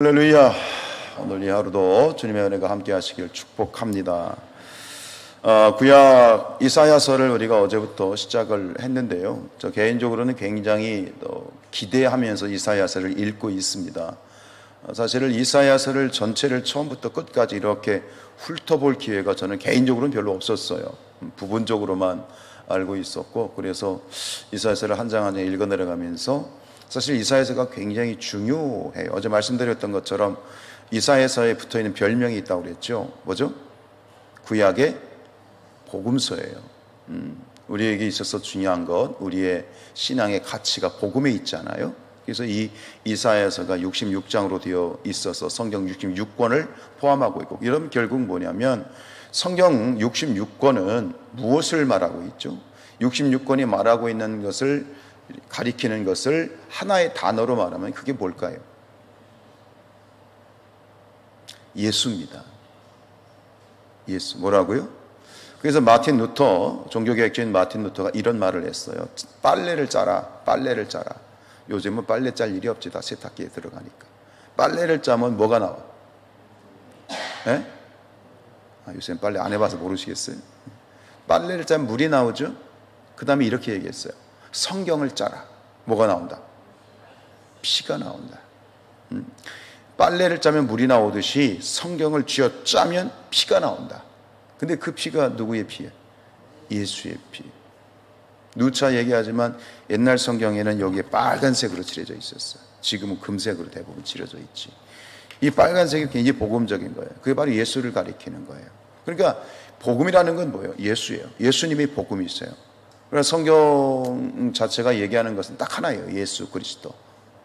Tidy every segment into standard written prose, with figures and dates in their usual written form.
할렐루야. 오늘 이 하루도 주님의 은혜가 함께 하시길 축복합니다. 구약 이사야서를 우리가 어제부터 시작을 했는데요, 저 개인적으로는 굉장히 기대하면서 이사야서를 읽고 있습니다. 사실은 이사야서를 전체를 처음부터 끝까지 이렇게 훑어볼 기회가 저는 개인적으로는 별로 없었어요. 부분적으로만 알고 있었고, 그래서 이사야서를 한 장 한 장 읽어 내려가면서 사실 이사야서가 굉장해요. 어제 말씀드렸던 것처럼 이사야서에 붙어있는 별명이 있다고 그랬죠. 뭐죠? 구약의 복음서예요. 우리에게 있어서 중요한 것, 우리의 신앙의 가치가 복음에 있잖아요. 그래서 이 이사야서가 66장으로 되어 있어서 성경 66권을 포함하고 있고, 이러면 결국 뭐냐면 성경 66권은 무엇을 말하고 있죠? 66권이 말하고 있는 것을 가리키는 것을 하나의 단어로 말하면 그게 뭘까요? 예수입니다. 예수. 뭐라고요? 그래서 마틴 루터, 종교개혁주의인 마틴 루터가 이런 말을 했어요. 빨래를 짜라, 빨래를 짜라. 요즘은 빨래 짤 일이 없지, 다 세탁기에 들어가니까. 빨래를 짜면 뭐가 나와? 요새는 빨래 안 해봐서 모르시겠어요? 빨래를 짜면 물이 나오죠? 그 다음에 이렇게 얘기했어요. 성경을 짜라. 뭐가 나온다? 피가 나온다. 빨래를 짜면 물이 나오듯이 성경을 쥐어 짜면 피가 나온다. 근데 그 피가 누구의 피예요? 예수의 피. 누차 얘기하지만 옛날 성경에는 여기에 빨간색으로 칠해져 있었어요. 지금은 금색으로 대부분 칠해져 있지. 이 빨간색이 굉장히 복음적인 거예요. 그게 바로 예수를 가리키는 거예요. 그러니까 복음이라는 건 뭐예요? 예수예요. 예수님이 복음이 있어요. 그래서 성경 자체가 얘기하는 것은 딱 하나예요. 예수 그리스도.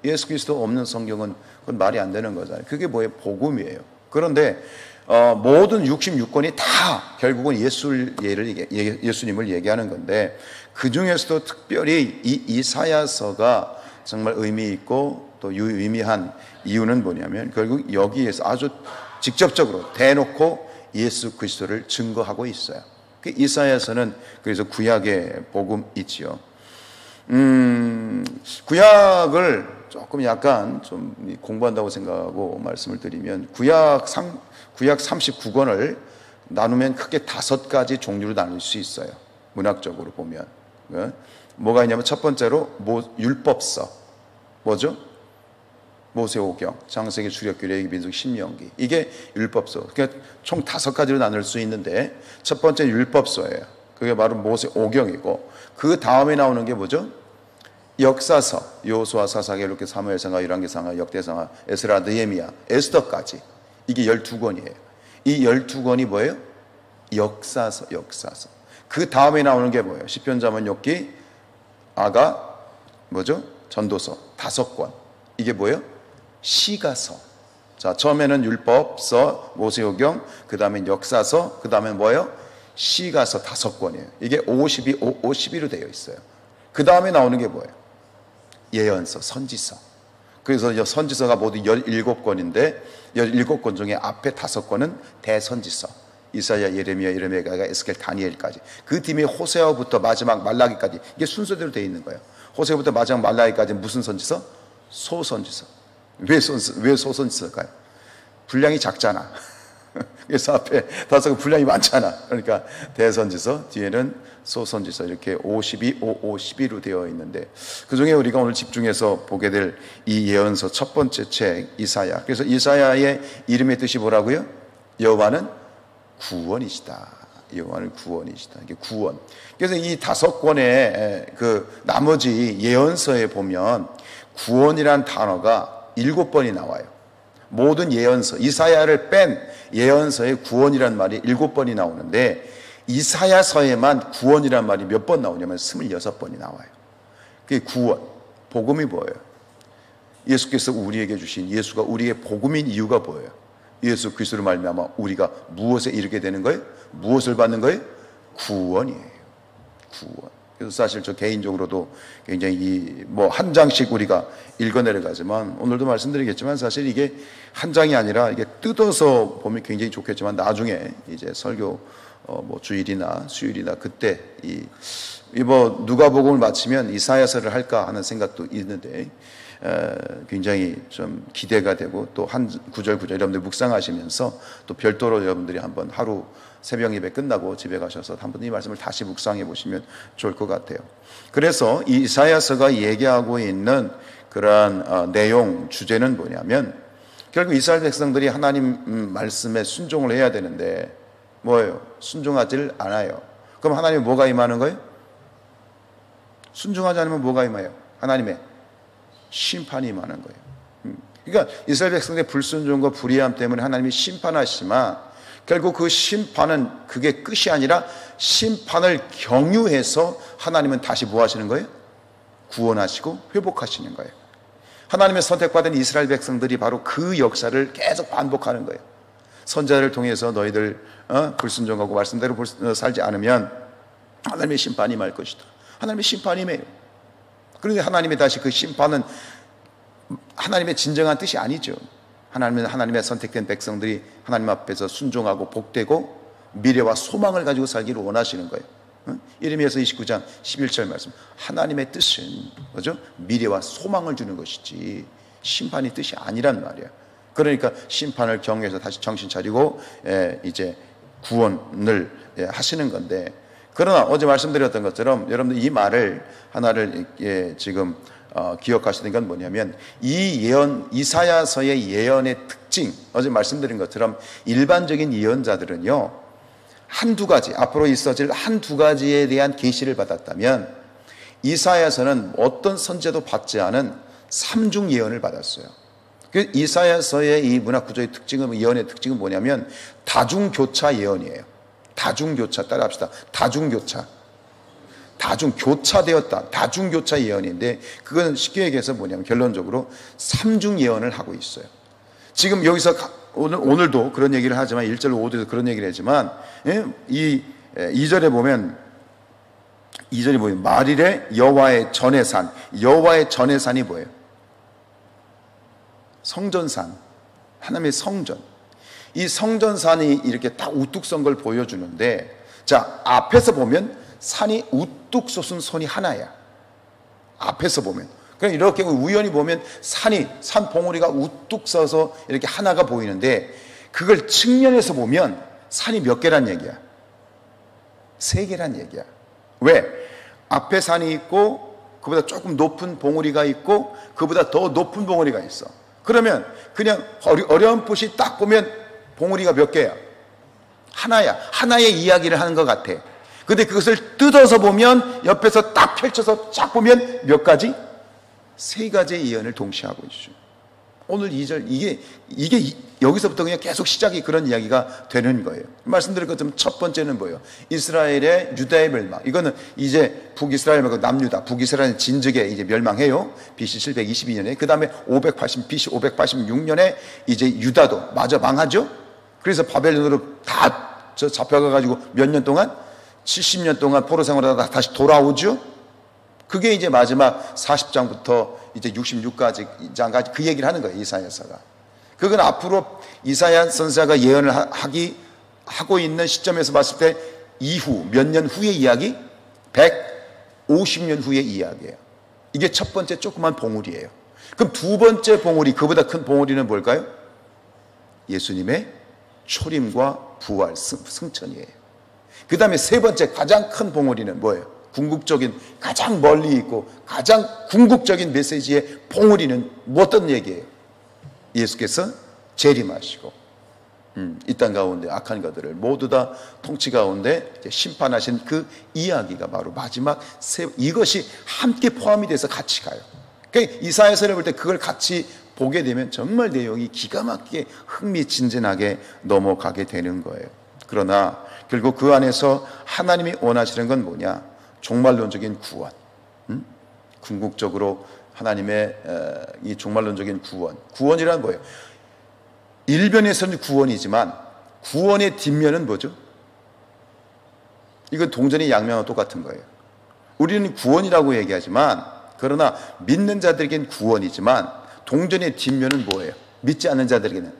예수 그리스도 없는 성경은 그건 말이 안 되는 거잖아요. 그게 뭐예요? 복음이에요. 그런데 모든 66권이 다 결국은 예수님을 얘기하는 건데, 그 중에서도 특별히 이 이사야서가 정말 의미 있고 또 유의미한 이유는 뭐냐면, 결국 여기에서 아주 직접적으로 대놓고 예수 그리스도를 증거하고 있어요. 이사야서는 그래서 구약의 복음이지요. 구약을 조금 약간 좀 공부한다고 생각하고 말씀을 드리면, 구약 39권을 나누면 크게 5가지 종류로 나눌 수 있어요. 문학적으로 보면 뭐가 있냐면, 첫 번째로 율법서. 뭐죠? 모세오경, 창세기, 출애굽기, 레위기, 민수기, 신명기. 이게 율법서. 그러니까 총 5가지로 나눌 수 있는데, 첫 번째 율법서예요. 그게 바로 모세오경이고, 그 다음에 나오는 게 뭐죠? 역사서. 여호수아, 사사기, 룻기, 사무엘상하, 열왕기상하, 역대상하, 에스라, 느헤미야, 에스더까지. 이게 12권이에요. 이 12권이 뭐예요? 역사서. 그 다음에 나오는 게 뭐예요? 시편, 잠언, 욥기, 아가, 뭐죠? 전도서. 5권. 이게 뭐예요? 시가서. 자, 처음에는 율법서, 모세오경, 그 다음에 역사서, 그 다음에 뭐예요? 시가서 5권이에요. 이게 52로 되어 있어요. 그 다음에 나오는 게 뭐예요? 예언서, 선지서. 그래서 선지서가 모두 17권인데 17권 중에 앞에 5권은 대선지서. 이사야, 예레미야, 에스겔, 다니엘까지. 그 뒤에 호세아부터 마지막 말라기까지. 이게 순서대로 되어 있는 거예요. 호세아부터 마지막 말라기까지 무슨 선지서? 소선지서. 왜 소선지서일까요? 분량이 작잖아. 그래서 앞에 5개 분량이 많잖아. 그러니까 대선지서, 뒤에는 소선지서, 이렇게 52로 되어 있는데, 그 중에 우리가 오늘 집중해서 보게 될 이 예언서 첫 번째 책 이사야. 그래서 이사야의 이름의 뜻이 뭐라고요? 여호와는 구원이시다. 여호와는 구원이시다. 이게 구원. 그래서 이 5권의 그 나머지 예언서에 보면 구원이란 단어가 7번이 나와요. 모든 예언서, 이사야를 뺀 예언서에 구원이란 말이 7번이 나오는데, 이사야서에만 구원이란 말이 몇 번 나오냐면 26번이 나와요. 그게 구원. 복음이 뭐예요? 예수께서 우리에게 주신, 예수가 우리의 복음인 이유가 뭐예요? 예수 그리스도를 말미암아 우리가 무엇에 이르게 되는 거예요? 무엇을 받는 거예요? 구원이에요. 구원. 그래서 사실 저 개인적으로도 굉장히 한 장씩 우리가 읽어 내려가지만, 오늘도 말씀드리겠지만 사실 이게 한 장이 아니라 이게 뜯어서 보면 굉장히 좋겠지만, 나중에 이제 설교 주일이나 수요일이나 그때 누가복음을 마치면 이사야서를 할까 하는 생각도 있는데, 굉장히 좀 기대가 되고 또 한 구절 여러분들 묵상하시면서 또 별도로 여러분들이 한번 하루 새벽 예배 끝나고 집에 가셔서 한번 이 말씀을 다시 묵상해 보시면 좋을 것 같아요. 그래서 이 이사야서가 얘기하고 있는 그러한 내용 주제는 뭐냐면 결국 이스라엘 백성들이 하나님 말씀에 순종을 해야 되는데 뭐예요? 순종하지를 않아요. 그럼 하나님이 뭐가 임하는 거예요? 순종하지 않으면 뭐가 임해요? 하나님의 심판이 임하는 거예요. 그러니까 이스라엘 백성들의 불순종과 불의함 때문에 하나님이 심판하시지만 결국 그 심판은 그게 끝이 아니라 심판을 경유해서 하나님은 다시 뭐 하시는 거예요? 구원하시고 회복하시는 거예요. 하나님의 선택받은 이스라엘 백성들이 바로 그 역사를 계속 반복하는 거예요. 선자를 통해서 너희들 불순종하고 말씀대로 살지 않으면 하나님의 심판이 임할 것이다. 하나님의 심판이 임해요. 그런데 하나님의 다시 그 심판은 하나님의 진정한 뜻이 아니죠. 하나님은 하나님의 선택된 백성들이 하나님 앞에서 순종하고 복되고 미래와 소망을 가지고 살기를 원하시는 거예요. 예레미야서 29장 11절 말씀. 하나님의 뜻은 뭐죠? 미래와 소망을 주는 것이지 심판의 뜻이 아니란 말이야. 그러니까 심판을 경외해서 다시 정신 차리고 이제 구원을 하시는 건데, 그러나 어제 말씀드렸던 것처럼 여러분들 이 말을 하나를 지금 기억하시는 건 뭐냐면 이 예언, 이사야서의 예언의 특징, 어제 말씀드린 것처럼 일반적인 예언자들은요 한두 가지, 앞으로 있어질 한두 가지에 대한 계시를 받았다면 이사야서는 어떤 선제도 받지 않은 삼중 예언을 받았어요. 그 이사야서의 이 문학 구조의 특징은, 예언의 특징은 뭐냐면 다중교차 예언이에요. 다중교차, 따라합시다. 다중교차. 다중교차되었다. 다중교차 예언인데 그건 쉽게 얘기해서 뭐냐면 결론적으로 삼중 예언을 하고 있어요. 지금 여기서 오늘도 그런 얘기를 하지만 1절 5절에서 그런 얘기를 하지만 이 2절에 보면 말일에 여호와의 전의 산, 여호와의 전의 산이 뭐예요? 성전산, 하나님의 성전. 이 성전산이 이렇게 딱 우뚝 선 걸 보여주는데, 자, 앞에서 보면 산이 우뚝 솟은 선이 하나야. 앞에서 보면. 그냥 이렇게 우연히 보면 산 봉우리가 우뚝 서서 이렇게 하나가 보이는데, 그걸 측면에서 보면 산이 몇 개란 얘기야? 3개란 얘기야. 왜? 앞에 산이 있고, 그보다 조금 높은 봉우리가 있고, 그보다 더 높은 봉우리가 있어. 그러면 그냥 어렴풋이 딱 보면 봉우리가 몇 개야? 하나야. 하나의 이야기를 하는 것 같아. 근데 그것을 뜯어서 보면, 옆에서 딱 펼쳐서 쫙 보면 몇 가지? 3가지의 예언을 동시에 하고 있죠. 오늘 2절, 이게 여기서부터 그냥 계속 시작이 그런 이야기가 되는 거예요. 말씀드릴 것처럼 첫 번째는 뭐예요? 이스라엘의 유다의 멸망. 이거는 이제 북이스라엘 말고 남유다, 북이스라엘 진즉에 이제 멸망해요. BC 722년에. 그 다음에 BC 586년에 이제 유다도 마저 망하죠. 그래서 바벨론으로 다 잡혀가가지고 몇 년 동안? 70년 동안 포로 생활하다가 다시 돌아오죠. 그게 이제 마지막 40장부터 이제 66장까지 그 얘기를 하는 거예요, 이사야서가. 그건 앞으로 이사야 선지자가 예언을 하고 있는 시점에서 봤을 때 이후, 몇 년 후의 이야기? 150년 후의 이야기예요. 이게 첫 번째 조그만 봉우리예요. 그럼 두 번째 봉우리, 그보다 큰 봉우리는 뭘까요? 예수님의 초림과 부활, 승천이에요. 그 다음에 세 번째 가장 큰 봉우리는 뭐예요? 궁극적인, 가장 멀리 있고 가장 궁극적인 메시지의 봉우리는 어떤 얘기예요? 예수께서 재림하시고 이 땅 가운데 악한 것들을 모두 다 통치 가운데 심판하신 그 이야기가 바로 마지막 이것이 함께 포함이 돼서 같이 가요. 그러니까 이사야서를 볼 때 그걸 같이 보게 되면 정말 내용이 기가 막히게 흥미진진하게 넘어가게 되는 거예요. 그러나 결국 그 안에서 하나님이 원하시는 건 뭐냐? 종말론적인 구원. 궁극적으로 하나님의 이 종말론적인 구원이란 뭐예요? 일면에서는 구원이지만 구원의 뒷면은 뭐죠? 이건 동전의 양면과 똑같은 거예요. 우리는 구원이라고 얘기하지만, 그러나 믿는 자들에게는 구원이지만 동전의 뒷면은 뭐예요? 믿지 않는 자들에게는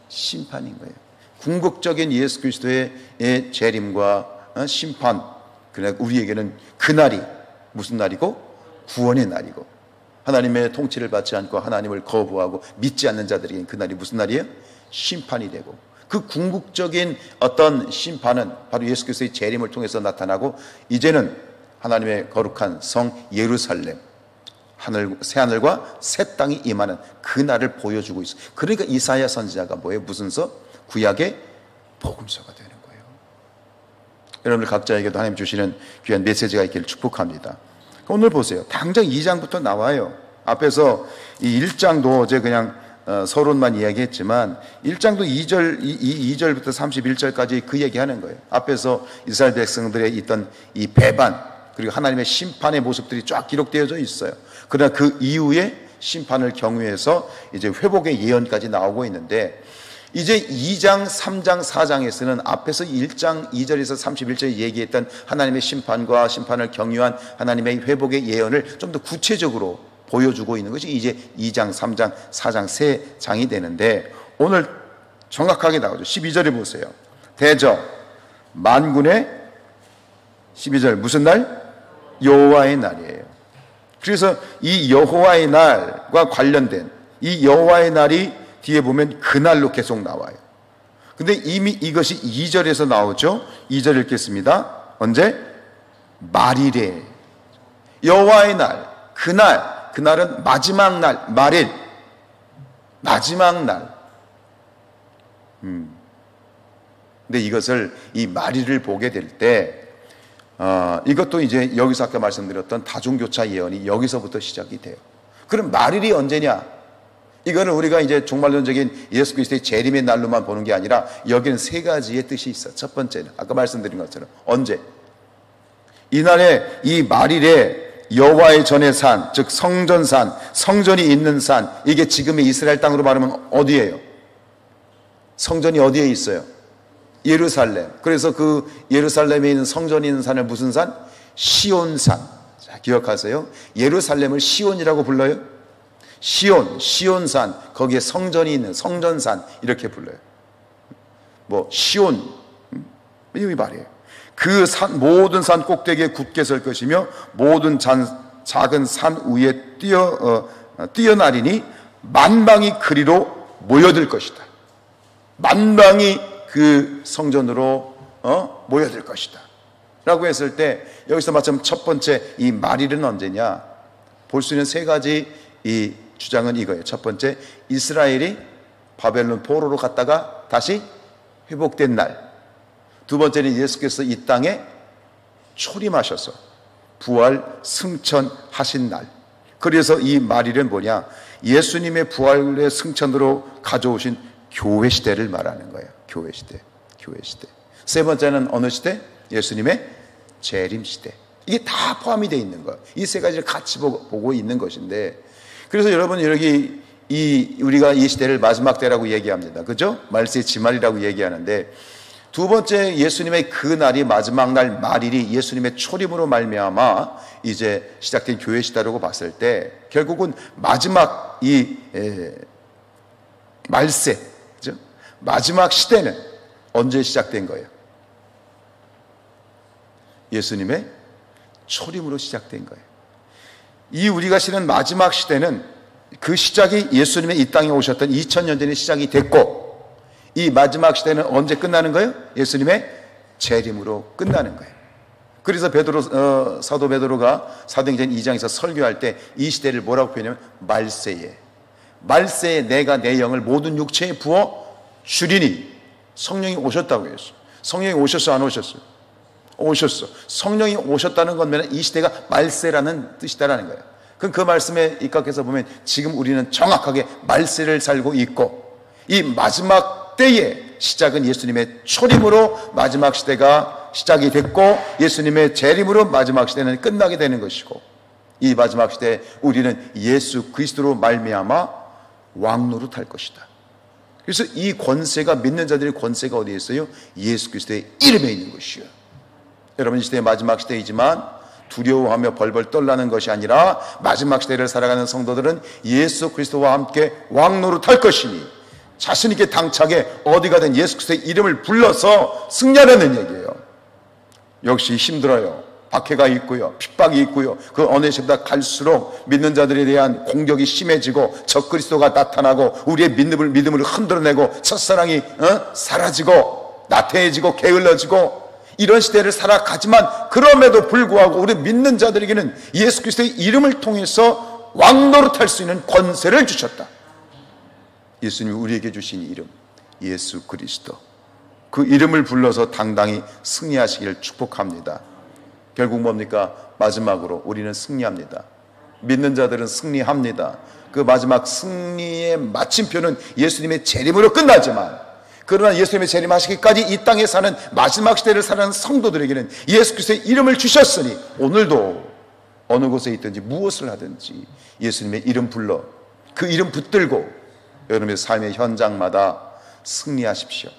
심판인 거예요. 궁극적인 예수 그리스도의 재림과 심판, 그러나 우리에게는 그날이 무슨 날이고? 구원의 날이고, 하나님의 통치를 받지 않고 하나님을 거부하고 믿지 않는 자들에게 그날이 무슨 날이에요? 심판이 되고, 그 궁극적인 어떤 심판은 바로 예수 그리스도의 재림을 통해서 나타나고, 이제는 하나님의 거룩한 성 예루살렘, 새하늘과 새 땅이 임하는 그 날을 보여주고 있어요. 그러니까 이사야 선지자가 뭐예요? 무슨 서? 구약의 복음서가 되는 거예요. 여러분들 각자에게도 하나님 주시는 귀한 메시지가 있기를 축복합니다. 오늘 보세요. 당장 2장부터 나와요. 앞에서 이 1장도 어제 그냥 서론만 이야기했지만 1장도 2절부터 31절까지 그 얘기하는 거예요. 앞에서 이스라엘 백성들의 있던 이 배반, 그리고 하나님의 심판의 모습들이 쫙 기록되어져 있어요. 그러나 그 이후에 심판을 경유해서 이제 회복의 예언까지 나오고 있는데, 이제 2장, 3장, 4장에서는 앞에서 1장 2절에서 31절에 얘기했던 하나님의 심판과 심판을 경유한 하나님의 회복의 예언을 좀 더 구체적으로 보여주고 있는 것이 이제 2장, 3장, 4장 세 장이 되는데, 오늘 정확하게 나오죠. 12절에 보세요. 대저 만군의 12절 무슨 날? 여호와의 날이에요. 그래서 이 여호와의 날과 관련된 이 여호와의 날이 뒤에 보면 그날로 계속 나와요. 근데 이미 이것이 2절에서 나오죠. 2절 읽겠습니다. 언제? 말일에. 여호와의 날, 그날은 마지막 날, 말일, 마지막 날. 근데 이것을, 이 말일을 보게 될 때, 이것도 이제 여기서 아까 말씀드렸던 다중교차 예언이 여기서부터 시작이 돼요. 그럼 말일이 언제냐? 이거는 우리가 이제 종말론적인 예수 그리스도의 재림의 날로만 보는 게 아니라 여기는 세 가지의 뜻이 있어. 첫 번째는 아까 말씀드린 것처럼 언제? 이날에, 이 말일에 여호와의 전의 산, 즉 성전산, 성전이 있는 산, 이게 지금의 이스라엘 땅으로 말하면 어디예요? 성전이 어디에 있어요? 예루살렘. 그래서 그 예루살렘에 있는 성전이 있는 산을 무슨 산? 시온산. 자, 기억하세요. 예루살렘을 시온이라고 불러요. 시온산, 거기에 성전이 있는 성전산 이렇게 불러요. 뭐 시온, 이 말이에요. 그 산, 모든 산 꼭대기에 굳게 설 것이며 모든 작은 산 위에 뛰어나리니 만방이 그리로 모여들 것이다. 만방이 그 성전으로 모여들 것이다 라고 했을 때, 여기서 마침 첫 번째 이 말일은 언제냐? 볼 수 있는 세 가지 이 주장은 이거예요. 첫 번째, 이스라엘이 바벨론 포로로 갔다가 다시 회복된 날. 두 번째는 예수께서 이 땅에 초림하셔서 부활 승천하신 날. 그래서 이 말일은 뭐냐? 예수님의 부활의 승천으로 가져오신 교회 시대를 말하는 거예요. 교회 시대. 세 번째는 어느 시대? 예수님의 재림 시대. 이게 다 포함이 되어 있는 거예요. 이 세 가지를 같이 보고 있는 것인데, 그래서 여러분, 여기 우리가 이 시대를 마지막 때라고 얘기합니다. 그죠? 말세의 지말이라고 얘기하는데, 두 번째 예수님의 그 날이 마지막 날 말일이 예수님의 초림으로 말미암아 이제 시작된 교회 시대라고 봤을 때, 결국은 마지막 이 말세, 그죠? 마지막 시대는 언제 시작된 거예요? 예수님의 초림으로 시작된 거예요. 이 우리가 쉬는 마지막 시대는 그 시작이 예수님의 이 땅에 오셨던 2000년 전에 시작이 됐고, 이 마지막 시대는 언제 끝나는 거예요? 예수님의 재림으로 끝나는 거예요. 그래서 사도 베드로가 사도행전 2장에서 설교할 때 이 시대를 뭐라고 표현하냐면 말세에 내가 내 영을 모든 육체에 부어 주리니. 성령이 오셨다고 했어요. 성령이 오셨어, 안 오셨어요? 오셨어. 성령이 오셨다는 건 이 시대가 말세라는 뜻이다라는 거예요. 그럼 그 말씀에 입각해서 보면 지금 우리는 정확하게 말세를 살고 있고, 이 마지막 때의 시작은 예수님의 초림으로 마지막 시대가 시작이 됐고, 예수님의 재림으로 마지막 시대는 끝나게 되는 것이고, 이 마지막 시대에 우리는 예수 그리스도로 말미암아 왕노릇할 것이다. 그래서 이 권세가, 믿는 자들의 권세가 어디에 있어요? 예수 그리스도의 이름에 있는 것이요. 여러분, 이 시대의 마지막 시대이지만 두려워하며 벌벌 떨라는 것이 아니라, 마지막 시대를 살아가는 성도들은 예수 그리스도와 함께 왕노릇할 것이니 자신 있게 당차게 어디 가든 예수 그리스도의 이름을 불러서 승리하라는 얘기예요. 역시 힘들어요. 박해가 있고요, 핍박이 있고요. 그 어느 시대보다 갈수록 믿는 자들에 대한 공격이 심해지고 적그리스도가 나타나고 우리의 믿음을 흔들어내고 첫사랑이 사라지고 나태해지고 게을러지고 이런 시대를 살아가지만, 그럼에도 불구하고 우리 믿는 자들에게는 예수 그리스도의 이름을 통해서 왕노릇할 수 있는 권세를 주셨다. 예수님이 우리에게 주신 이름, 예수 그리스도, 그 이름을 불러서 당당히 승리하시기를 축복합니다. 결국 뭡니까? 마지막으로 우리는 승리합니다. 믿는 자들은 승리합니다. 그 마지막 승리의 마침표는 예수님의 재림으로 끝나지만, 그러나 예수님의 재림하시기까지 이 땅에 사는 마지막 시대를 사는 성도들에게는 예수 그리스도의 이름을 주셨으니 오늘도 어느 곳에 있든지 무엇을 하든지 예수님의 이름 불러 그 이름 붙들고 여러분의 삶의 현장마다 승리하십시오.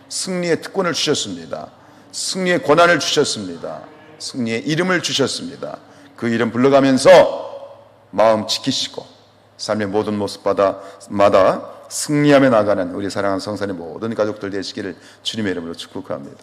승리의 특권을 주셨습니다. 승리의 권한을 주셨습니다. 승리의 이름을 주셨습니다. 그 이름 불러가면서 마음 지키시고 삶의 모든 모습마다 승리하며 나가는 우리 사랑하는 성산의 모든 가족들 되시기를 주님의 이름으로 축복합니다.